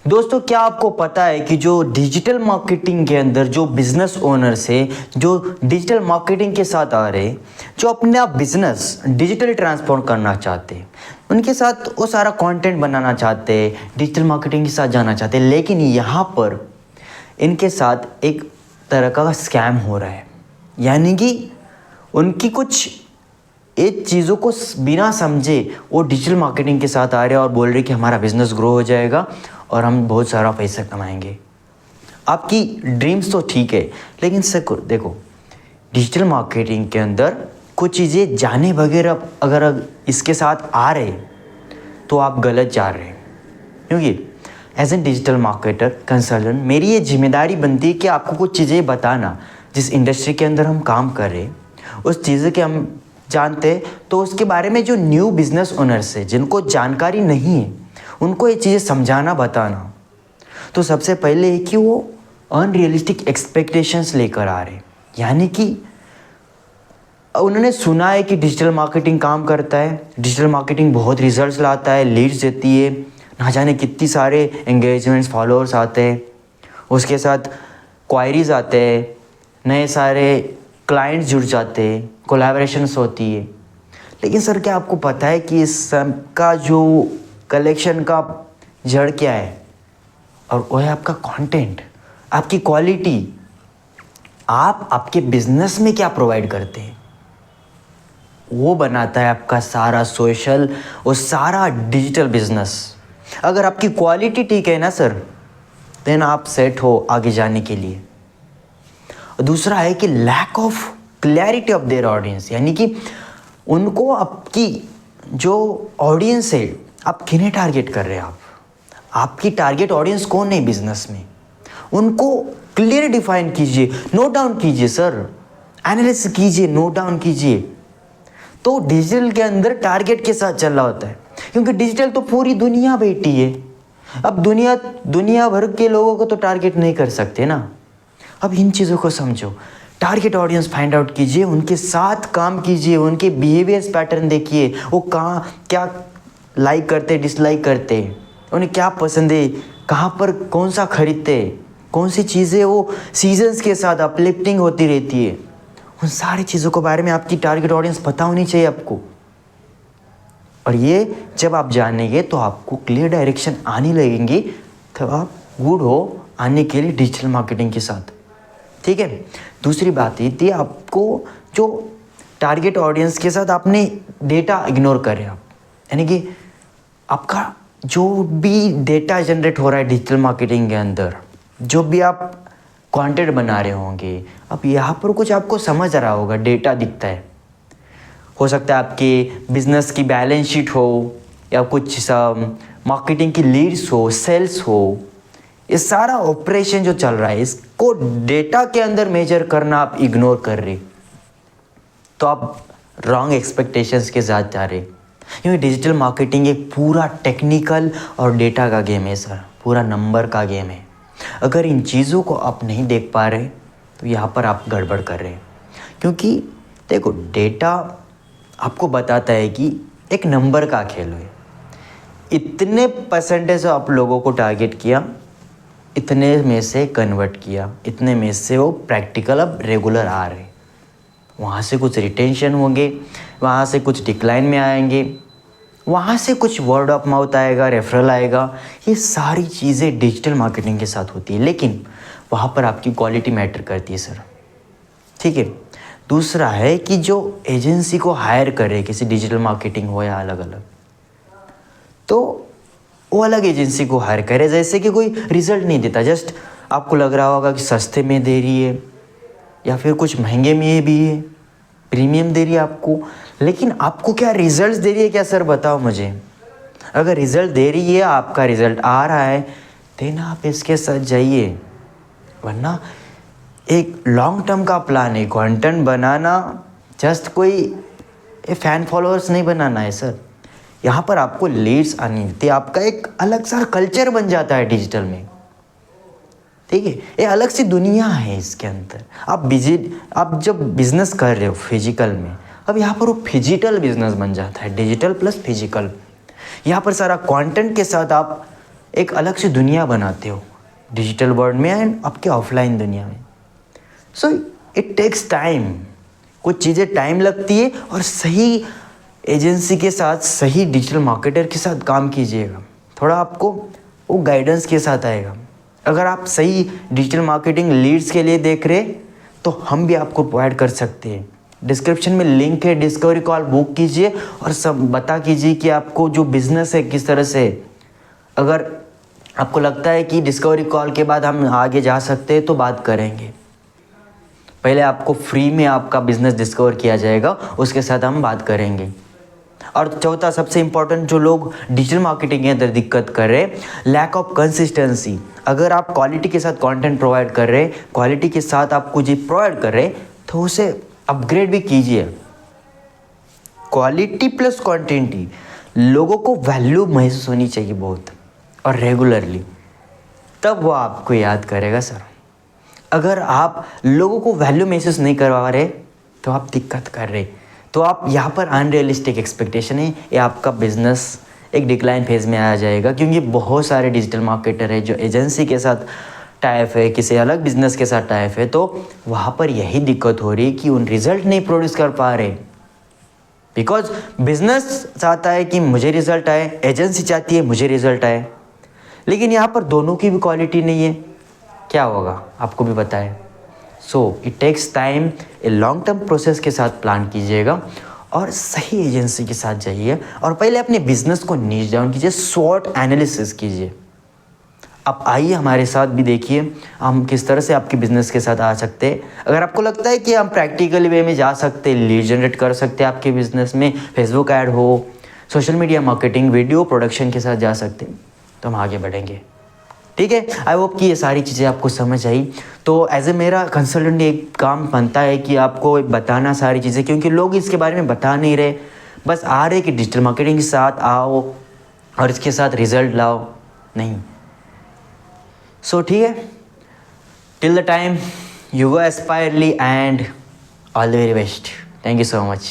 दोस्तों, क्या आपको पता है कि जो डिजिटल मार्केटिंग के अंदर जो बिजनेस ओनर्स है, जो डिजिटल मार्केटिंग के साथ आ रहे, जो अपना बिजनेस डिजिटली ट्रांसफॉर्म करना चाहते हैं, उनके साथ वो सारा कंटेंट बनाना चाहते हैं, डिजिटल मार्केटिंग के साथ जाना चाहते हैं, लेकिन यहाँ पर इनके साथ एक तरह का स्कैम हो रहा है। यानी कि उनकी कुछ एक चीज़ों को बिना समझे वो डिजिटल मार्केटिंग के साथ आ रहे हैं और बोल रहे कि हमारा बिजनेस ग्रो हो जाएगा और हम बहुत सारा पैसा कमाएंगे। आपकी ड्रीम्स तो ठीक है, लेकिन सर देखो, डिजिटल मार्केटिंग के अंदर कुछ चीज़ें जाने वगैरह अगर इसके साथ आ रहे तो आप गलत जा रहे हैं। क्योंकि as an digital marketer consultant मेरी ये जिम्मेदारी बनती है कि आपको कुछ चीज़ें बताना, जिस इंडस्ट्री के अंदर हम काम कर रहे हैं उस चीज़ें के हम जानते हैं, तो उसके बारे में जो न्यू बिजनेस ओनर्स है जिनको जानकारी नहीं है उनको ये चीज़ें समझाना, बताना। तो सबसे पहले है कि वो अनरियलिस्टिक एक्सपेक्टेशंस लेकर आ रहे, यानी कि उन्होंने सुना है कि डिजिटल मार्केटिंग काम करता है, डिजिटल मार्केटिंग बहुत रिजल्ट्स लाता है, लीड्स देती है, ना जाने कितनी सारे एंगेजमेंट्स, फॉलोअर्स आते हैं, उसके साथ क्वायरीज आते हैं, नए सारे क्लाइंट्स जुड़ जाते हैं, कोलैबोरेशंस होती है। लेकिन सर, क्या आपको पता है कि इस सब का जो कलेक्शन का जड़ क्या है? और वो है आपका कंटेंट, आपकी क्वालिटी। आप आपके बिजनेस में क्या प्रोवाइड करते हैं वो बनाता है आपका सारा सोशल और सारा डिजिटल बिजनेस। अगर आपकी क्वालिटी ठीक है ना सर, देन आप सेट हो आगे जाने के लिए। दूसरा है कि lack of clarity of their audience, यानी कि उनको आपकी जो ऑडियंस है, आप किन्हें टारगेट कर रहे हैं, आपकी टारगेट ऑडियंस कौन है बिजनेस में, उनको क्लियर डिफाइन कीजिए, नोट डाउन कीजिए सर, एनालिसिस कीजिए, नोट डाउन कीजिए। तो डिजिटल के अंदर टारगेट के साथ चल रहा होता है, क्योंकि डिजिटल तो पूरी दुनिया बैठी है। अब दुनिया भर के लोगों को तो टारगेट नहीं कर सकते ना। अब इन चीज़ों को समझो, टारगेट ऑडियंस फाइंड आउट कीजिए, उनके साथ काम कीजिए, उनके बिहेवियर्स पैटर्न देखिए, वो कहाँ क्या लाइक करते, डिसलाइक करते, उन्हें क्या पसंद है, कहाँ पर कौन सा खरीदते, कौन सी चीज़ें वो सीजन्स के साथ अपलिफ्टिंग होती रहती है। उन सारी चीज़ों के बारे में आपकी टारगेट ऑडियंस पता होनी चाहिए आपको। और ये जब आप जानेंगे तो आपको क्लियर डायरेक्शन आने लगेंगे, तो आप गुड हो आने के लिए डिजिटल मार्केटिंग के साथ। ठीक है। दूसरी बात ये थी, आपको जो टारगेट ऑडियंस के साथ आपने डेटा इग्नोर करे आप, यानी कि आपका जो भी डेटा जनरेट हो रहा है डिजिटल मार्केटिंग के अंदर, जो भी आप कंटेंट बना रहे होंगे, अब यहाँ पर कुछ आपको समझ आ रहा होगा, डेटा दिखता है। हो सकता है आपके बिजनेस की बैलेंस शीट हो, या कुछ मार्केटिंग की लीड्स हो, सेल्स हो, ये सारा ऑपरेशन जो चल रहा है इसको डेटा के अंदर मेजर करना आप इग्नोर कर रहे, तो आप रॉन्ग एक्सपेक्टेशंस के साथ जा रहे। क्योंकि डिजिटल मार्केटिंग एक पूरा टेक्निकल और डेटा का गेम है सर, पूरा नंबर का गेम है। अगर इन चीज़ों को आप नहीं देख पा रहे तो यहाँ पर आप गड़बड़ कर रहे हैं। क्योंकि देखो, डेटा आपको बताता है कि एक नंबर का खेल है, इतने परसेंटेज आप लोगों को टारगेट किया, इतने में से कन्वर्ट किया, इतने में से वो प्रैक्टिकल अब रेगुलर आ रहे, वहाँ से कुछ रिटेंशन होंगे, वहाँ से कुछ डिक्लाइन में आएंगे, वहाँ से कुछ वर्ड ऑफ माउथ आएगा, रेफरल आएगा। ये सारी चीज़ें डिजिटल मार्केटिंग के साथ होती है, लेकिन वहाँ पर आपकी क्वालिटी मैटर करती है सर। ठीक है। दूसरा है कि जो एजेंसी को हायर करे, किसी डिजिटल मार्केटिंग हो या अलग अलग, तो वो अलग एजेंसी को हायर करे, जैसे कि कोई रिजल्ट नहीं देता, जस्ट आपको लग रहा होगा कि सस्ते में दे रही है या फिर कुछ महंगे में भी है, प्रीमियम दे रही है आपको, लेकिन आपको क्या रिजल्ट्स दे रही है क्या सर, बताओ मुझे। अगर रिजल्ट दे रही है, आपका रिजल्ट आ रहा है, देन आप इसके साथ जाइए। वरना एक लॉन्ग टर्म का प्लान है, कंटेंट बनाना, जस्ट कोई फैन फॉलोअर्स नहीं बनाना है सर। यहाँ पर आपको लीड्स आनी होती है, आपका एक अलग सा कल्चर बन जाता है डिजिटल में। ठीक है। ये अलग सी दुनिया है इसके अंदर। आप जब बिजनेस कर रहे हो फिजिकल में, अब यहाँ पर वो फिजिटल बिजनेस बन जाता है, डिजिटल प्लस फिजिकल। यहाँ पर सारा कंटेंट के साथ आप एक अलग सी दुनिया बनाते हो डिजिटल वर्ल्ड में एंड आपके ऑफलाइन दुनिया में। सो इट टेक्स टाइम, कुछ चीज़ें टाइम लगती है और सही एजेंसी के साथ, सही डिजिटल मार्केटर के साथ काम कीजिएगा, थोड़ा आपको वो गाइडेंस के साथ आएगा। अगर आप सही डिजिटल मार्केटिंग लीड्स के लिए देख रहे तो हम भी आपको प्रोवाइड कर सकते हैं। डिस्क्रिप्शन में लिंक है, डिस्कवरी कॉल बुक कीजिए और सब बता कीजिए कि आपको जो बिज़नेस है किस तरह से। अगर आपको लगता है कि डिस्कवरी कॉल के बाद हम आगे जा सकते हैं तो बात करेंगे। पहले आपको फ्री में आपका बिज़नेस डिस्कवर किया जाएगा, उसके साथ हम बात करेंगे। और चौथा सबसे इम्पोर्टेंट, जो लोग डिजिटल मार्केटिंग के अंदर दिक्कत कर रहे, लैक ऑफ कंसिस्टेंसी। अगर आप क्वालिटी के साथ कंटेंट प्रोवाइड कर रहे, क्वालिटी के साथ आप कुछ प्रोवाइड कर रहे, तो उसे अपग्रेड भी कीजिए। क्वालिटी प्लस क्वांटिटी, लोगों को वैल्यू महसूस होनी चाहिए बहुत और रेगुलरली, तब वो आपको याद करेगा सर। अगर आप लोगों को वैल्यू महसूस नहीं करवा रहे तो आप दिक्कत कर रहे, तो आप यहाँ पर अनरियलिस्टिक एक्सपेक्टेशन है, ये आपका बिजनेस एक डिक्लाइन फेज में आ जाएगा। क्योंकि बहुत सारे डिजिटल मार्केटर है जो एजेंसी के साथ टाइप है, किसी अलग बिजनेस के साथ टाइप है, तो वहाँ पर यही दिक्कत हो रही है कि उन रिजल्ट नहीं प्रोड्यूस कर पा रहे। बिकॉज बिजनेस चाहता है कि मुझे रिजल्ट आए, एजेंसी चाहती है मुझे रिजल्ट आए, लेकिन यहाँ पर दोनों की भी क्वालिटी नहीं है। क्या होगा आपको भी पता है। So it takes time, a long term process के साथ प्लान कीजिएगा और सही एजेंसी के साथ जाइए और पहले अपने बिजनेस को नीच डाउन कीजिए, स्वॉट एनालिसिस कीजिए। आप आइए हमारे साथ भी देखिए हम किस तरह से आपके बिजनेस के साथ आ सकते हैं। अगर आपको लगता है कि हम प्रैक्टिकल वे में जा सकते हैं, लीड जनरेट कर सकते हैं आपके बिजनेस में, फेसबुक ऐड हो, social media marketing, video production के साथ जा सकते हैं, तो हम आगे बढ़ेंगे। ठीक है, आई होप कि ये सारी चीज़ें आपको समझ आई। तो एज ए मेरा कंसल्टेंट एक काम बनता है कि आपको बताना सारी चीज़ें, क्योंकि लोग इसके बारे में बता नहीं रहे, बस आ रहे कि डिजिटल मार्केटिंग के साथ आओ और इसके साथ रिजल्ट लाओ, नहीं। सो ठीक है, till the time you go aspiringly and all the very best. Thank you so much.